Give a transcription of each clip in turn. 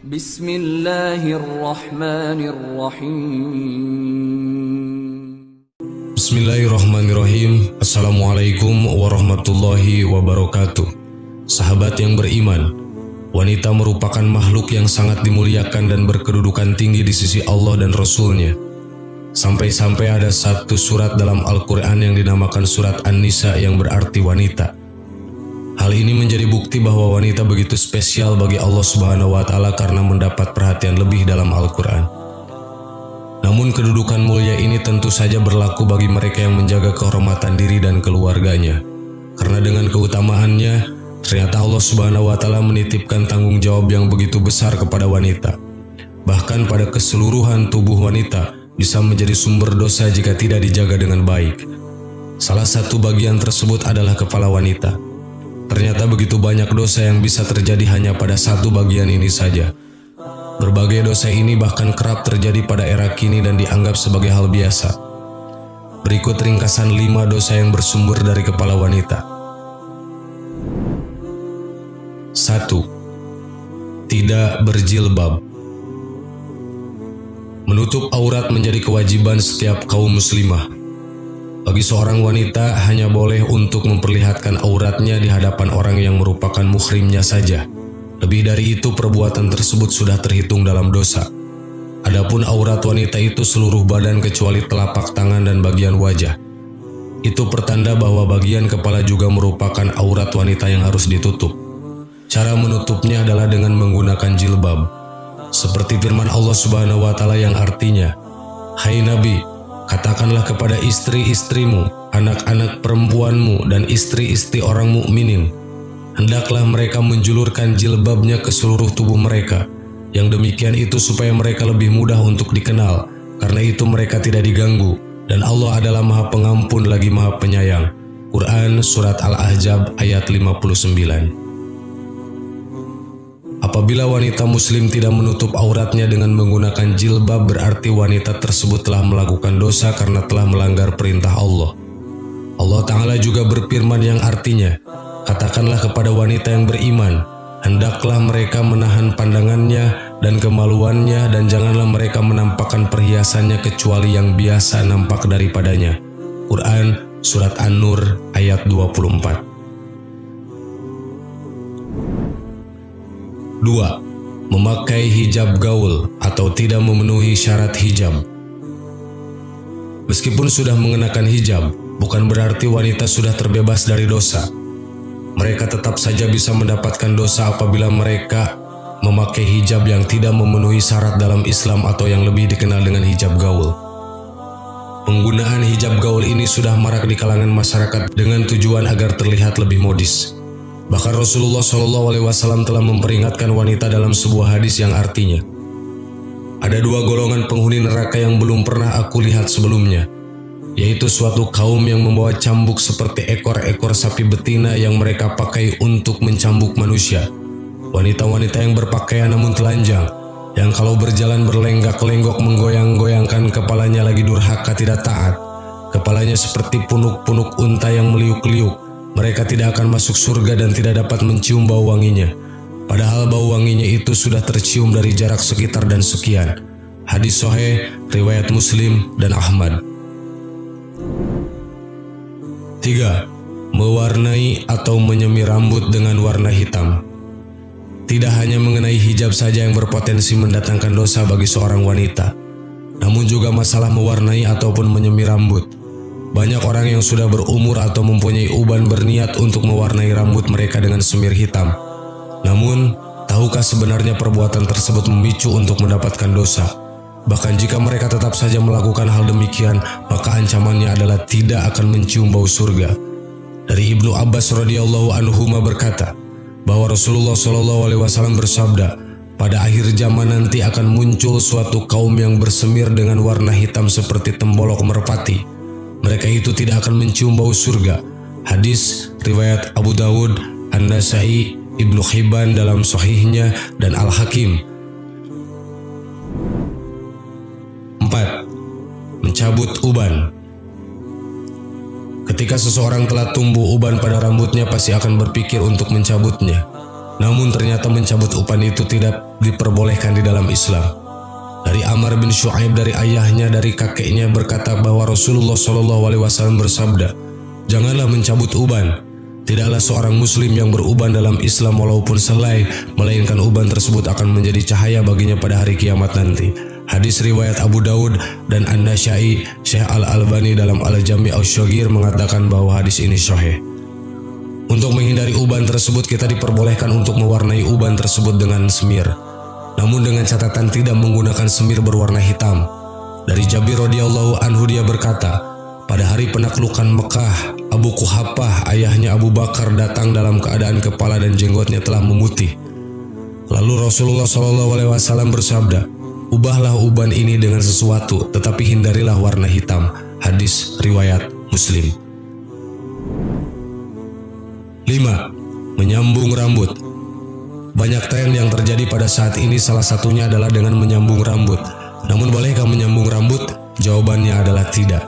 Bismillahirrahmanirrahim. Bismillahirrahmanirrahim. Assalamualaikum warahmatullahi wabarakatuh. Sahabat yang beriman, wanita merupakan makhluk yang sangat dimuliakan dan berkedudukan tinggi di sisi Allah dan Rasul-Nya. Sampai-sampai ada satu surat dalam Al-Quran yang dinamakan surat An-Nisa yang berarti wanita. Hal ini menjadi bukti bahwa wanita begitu spesial bagi Allah Subhanahu wa Ta'ala karena mendapat perhatian lebih dalam Al-Quran. Namun kedudukan mulia ini tentu saja berlaku bagi mereka yang menjaga kehormatan diri dan keluarganya. Karena dengan keutamaannya, ternyata Allah Subhanahu wa Ta'ala menitipkan tanggung jawab yang begitu besar kepada wanita. Bahkan pada keseluruhan tubuh wanita bisa menjadi sumber dosa jika tidak dijaga dengan baik. Salah satu bagian tersebut adalah kepala wanita. Ternyata begitu banyak dosa yang bisa terjadi hanya pada satu bagian ini saja. Berbagai dosa ini bahkan kerap terjadi pada era kini dan dianggap sebagai hal biasa. Berikut ringkasan 5 dosa yang bersumber dari kepala wanita. 1. Tidak berjilbab. Menutup aurat menjadi kewajiban setiap kaum muslimah. Bagi seorang wanita hanya boleh untuk memperlihatkan auratnya di hadapan orang yang merupakan muhrimnya saja. Lebih dari itu perbuatan tersebut sudah terhitung dalam dosa. Adapun aurat wanita itu seluruh badan kecuali telapak tangan dan bagian wajah. Itu pertanda bahwa bagian kepala juga merupakan aurat wanita yang harus ditutup. Cara menutupnya adalah dengan menggunakan jilbab. Seperti firman Allah Subhanahu wa Ta'ala yang artinya, "Hai Nabi, katakanlah kepada istri-istrimu, anak-anak perempuanmu, dan istri-istri orang mukminin, hendaklah mereka menjulurkan jilbabnya ke seluruh tubuh mereka. Yang demikian itu supaya mereka lebih mudah untuk dikenal, karena itu mereka tidak diganggu, dan Allah adalah Maha Pengampun lagi Maha Penyayang." Quran Surat Al-Ahzab ayat 59. Apabila wanita muslim tidak menutup auratnya dengan menggunakan jilbab, berarti wanita tersebut telah melakukan dosa karena telah melanggar perintah Allah. Allah Ta'ala juga berfirman yang artinya, "Katakanlah kepada wanita yang beriman, hendaklah mereka menahan pandangannya dan kemaluannya, dan janganlah mereka menampakkan perhiasannya kecuali yang biasa nampak daripadanya." Quran Surat An-Nur ayat 24. 2. Memakai hijab gaul atau tidak memenuhi syarat hijab. Meskipun sudah mengenakan hijab, bukan berarti wanita sudah terbebas dari dosa. Mereka tetap saja bisa mendapatkan dosa apabila mereka memakai hijab yang tidak memenuhi syarat dalam Islam atau yang lebih dikenal dengan hijab gaul. Penggunaan hijab gaul ini sudah marak di kalangan masyarakat dengan tujuan agar terlihat lebih modis. Bahkan Rasulullah SAW telah memperingatkan wanita dalam sebuah hadis yang artinya, "Ada 2 golongan penghuni neraka yang belum pernah aku lihat sebelumnya, yaitu suatu kaum yang membawa cambuk seperti ekor-ekor sapi betina yang mereka pakai untuk mencambuk manusia. Wanita-wanita yang berpakaian namun telanjang, yang kalau berjalan berlenggak-lenggok menggoyang-goyangkan kepalanya lagi durhaka tidak taat. Kepalanya seperti punuk-punuk unta yang meliuk-liuk. Mereka tidak akan masuk surga dan tidak dapat mencium bau wanginya. Padahal bau wanginya itu sudah tercium dari jarak sekitar dan sekian." Hadis sahih riwayat Muslim dan Ahmad. 3. Mewarnai atau menyemir rambut dengan warna hitam. Tidak hanya mengenai hijab saja yang berpotensi mendatangkan dosa bagi seorang wanita, namun juga masalah mewarnai ataupun menyemir rambut. Banyak orang yang sudah berumur atau mempunyai uban berniat untuk mewarnai rambut mereka dengan semir hitam. Namun, tahukah sebenarnya perbuatan tersebut memicu untuk mendapatkan dosa? Bahkan jika mereka tetap saja melakukan hal demikian, maka ancamannya adalah tidak akan mencium bau surga. Dari Ibnu Abbas radhiyallahu anhuma berkata, bahwa Rasulullah SAW bersabda, "Pada akhir zaman nanti akan muncul suatu kaum yang bersemir dengan warna hitam seperti tembolok merpati. Mereka itu tidak akan mencium bau surga." Hadis riwayat Abu Dawud, An-Nasai, Ibnu Hibban dalam Sahihnya, dan Al-Hakim. 4. Mencabut uban. Ketika seseorang telah tumbuh uban pada rambutnya, pasti akan berpikir untuk mencabutnya. Namun ternyata mencabut uban itu tidak diperbolehkan di dalam Islam. Dari Amr bin Shu'aib dari ayahnya dari kakeknya berkata bahwa Rasulullah SAW bersabda, "Janganlah mencabut uban. Tidaklah seorang muslim yang beruban dalam Islam walaupun selai, melainkan uban tersebut akan menjadi cahaya baginya pada hari kiamat nanti." Hadis riwayat Abu Daud dan An-Nasyai. Syekh Al-Albani dalam Al-Jami' Asy-Shaghir mengatakan bahwa hadis ini sahih. Untuk menghindari uban tersebut, kita diperbolehkan untuk mewarnai uban tersebut dengan semir, namun dengan catatan tidak menggunakan semir berwarna hitam. Dari Jabir radhiyallahu anhu dia berkata, pada hari penaklukan Mekah, Abu Quhafah ayahnya Abu Bakar datang dalam keadaan kepala dan jenggotnya telah memutih. Lalu Rasulullah SAW bersabda, "Ubahlah uban ini dengan sesuatu, tetapi hindarilah warna hitam." Hadis riwayat Muslim. 5. Menyambung rambut. Banyak tren yang terjadi pada saat ini, salah satunya adalah dengan menyambung rambut. Namun bolehkah menyambung rambut? Jawabannya adalah tidak.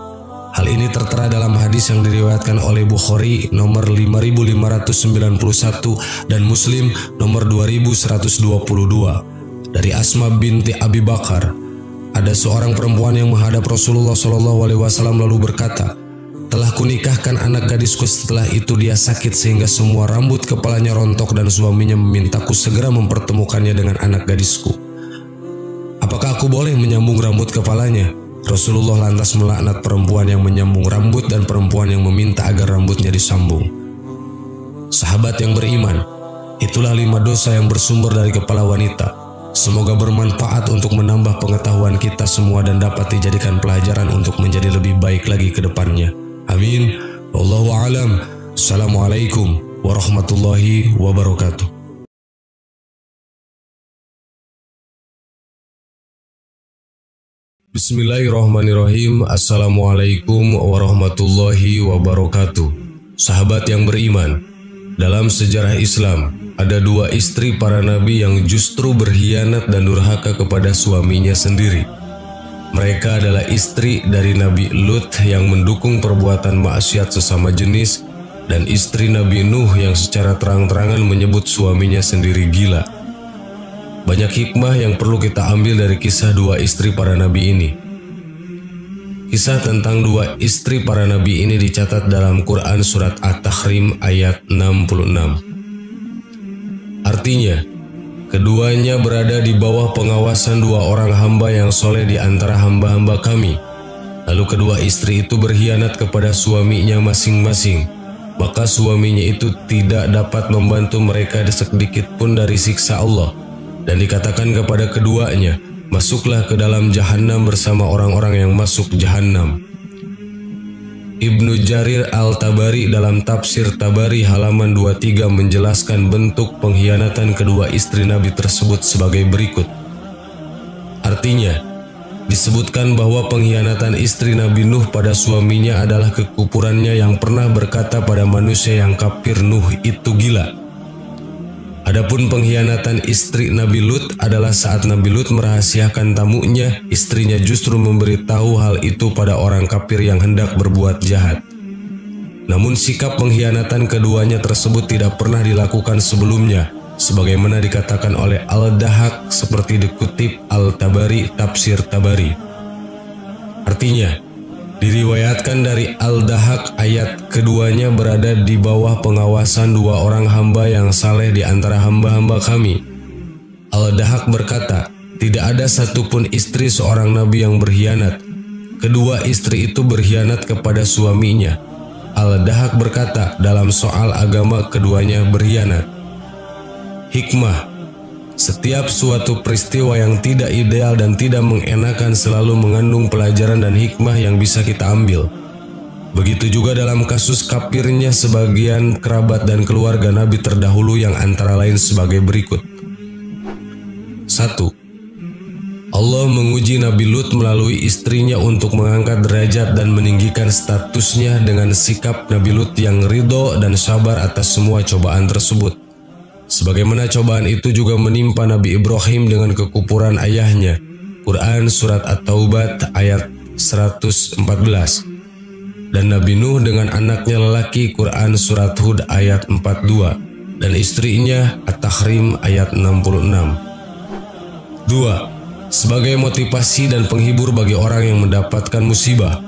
Hal ini tertera dalam hadis yang diriwayatkan oleh Bukhari nomor 5591 dan Muslim nomor 2122. Dari Asma binti Abi Bakar, ada seorang perempuan yang menghadap Rasulullah SAW lalu berkata, "Telah kunikahkan anak gadisku, setelah itu dia sakit sehingga semua rambut kepalanya rontok dan suaminya memintaku segera mempertemukannya dengan anak gadisku. Apakah aku boleh menyambung rambut kepalanya?" Rasulullah lantas melaknat perempuan yang menyambung rambut dan perempuan yang meminta agar rambutnya disambung. Sahabat yang beriman, itulah 5 dosa yang bersumber dari kepala wanita. Semoga bermanfaat untuk menambah pengetahuan kita semua dan dapat dijadikan pelajaran untuk menjadi lebih baik lagi ke depannya. Amin. Wallahu a'lam. Assalamualaikum warahmatullahi wabarakatuh. Bismillahirrahmanirrahim. Assalamualaikum warahmatullahi wabarakatuh. Sahabat yang beriman, dalam sejarah Islam ada 2 istri para nabi yang justru berkhianat dan durhaka kepada suaminya sendiri. Mereka adalah istri dari Nabi Lut yang mendukung perbuatan maksiat sesama jenis, dan istri Nabi Nuh yang secara terang-terangan menyebut suaminya sendiri gila. Banyak hikmah yang perlu kita ambil dari kisah 2 istri para nabi ini. Kisah tentang 2 istri para nabi ini dicatat dalam Quran surat At-Tahrim ayat 66. Artinya, keduanya berada di bawah pengawasan 2 orang hamba yang soleh di antara hamba-hamba kami. Lalu kedua istri itu berkhianat kepada suaminya masing-masing. Maka suaminya itu tidak dapat membantu mereka sedikit pun dari siksa Allah. Dan dikatakan kepada keduanya, "Masuklah ke dalam Jahannam bersama orang-orang yang masuk Jahannam." Ibnu Jarir Al-Tabari dalam tafsir Tabari halaman 23 menjelaskan bentuk pengkhianatan kedua istri Nabi tersebut sebagai berikut. Artinya, disebutkan bahwa pengkhianatan istri Nabi Nuh pada suaminya adalah kekufurannya yang pernah berkata pada manusia yang kafir, "Nuh itu gila." Adapun pengkhianatan istri Nabi Lut adalah saat Nabi Lut merahasiakan tamunya, istrinya justru memberitahu hal itu pada orang kafir yang hendak berbuat jahat. Namun sikap pengkhianatan keduanya tersebut tidak pernah dilakukan sebelumnya, sebagaimana dikatakan oleh Al-Dahhak seperti dikutip Al-Tabari, tafsir Tabari. Artinya, diriwayatkan dari Al-Dahhak ayat keduanya berada di bawah pengawasan 2 orang hamba yang saleh di antara hamba-hamba kami. Al-Dahhak berkata, tidak ada satupun istri seorang nabi yang berkhianat. Kedua istri itu berkhianat kepada suaminya. Al-Dahhak berkata, dalam soal agama keduanya berkhianat. Hikmah. Setiap suatu peristiwa yang tidak ideal dan tidak mengenakan selalu mengandung pelajaran dan hikmah yang bisa kita ambil. Begitu juga dalam kasus kafirnya sebagian kerabat dan keluarga Nabi terdahulu yang antara lain sebagai berikut. 1. Allah menguji Nabi Lut melalui istrinya untuk mengangkat derajat dan meninggikan statusnya dengan sikap Nabi Lut yang ridho dan sabar atas semua cobaan tersebut. Sebagaimana cobaan itu juga menimpa Nabi Ibrahim dengan kekufuran ayahnya. Quran Surat At-Taubah ayat 114. Dan Nabi Nuh dengan anaknya lelaki. Quran Surat Hud ayat 42. Dan istrinya At-Tahrim ayat 66. 2. Sebagai motivasi dan penghibur bagi orang yang mendapatkan musibah.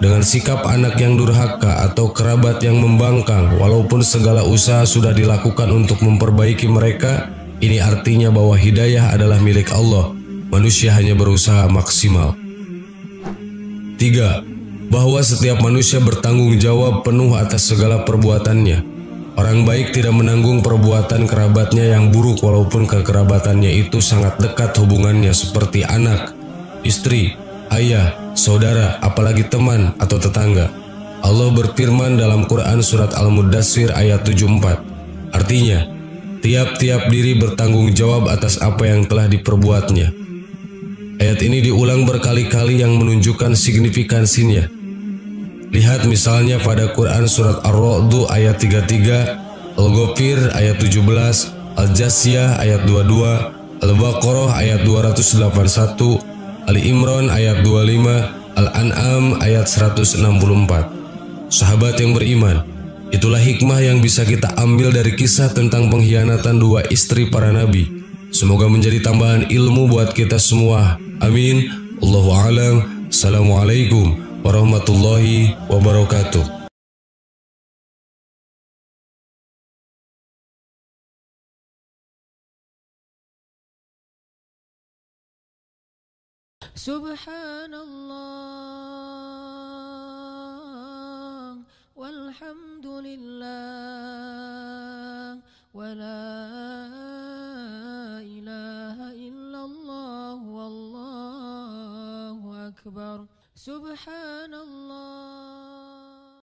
Dengan sikap anak yang durhaka atau kerabat yang membangkang, walaupun segala usaha sudah dilakukan untuk memperbaiki mereka, ini artinya bahwa hidayah adalah milik Allah. Manusia hanya berusaha maksimal. 3. Bahwa setiap manusia bertanggung jawab penuh atas segala perbuatannya. Orang baik tidak menanggung perbuatan kerabatnya yang buruk walaupun kekerabatannya itu sangat dekat hubungannya seperti anak, istri, ayah, saudara, apalagi teman atau tetangga. Allah berfirman dalam Quran surat Al-Muddatsir ayat 74. Artinya, tiap-tiap diri bertanggung jawab atas apa yang telah diperbuatnya. Ayat ini diulang berkali-kali yang menunjukkan signifikansinya. Lihat misalnya pada Quran surat Ar-Ra'd ayat 33, Al-Ghafir ayat 17, Al-Jasiyah ayat 22, Al-Baqarah ayat 281, Ali Imran ayat 25, Al-An'am ayat 164. Sahabat yang beriman, itulah hikmah yang bisa kita ambil dari kisah tentang pengkhianatan dua istri para nabi. Semoga menjadi tambahan ilmu buat kita semua. Amin. Allahu a'lam. Assalamualaikum warahmatullahi wabarakatuh. Subhanallah walhamdulillah wa la ilaha illallah wallahu akbar. Subhanallah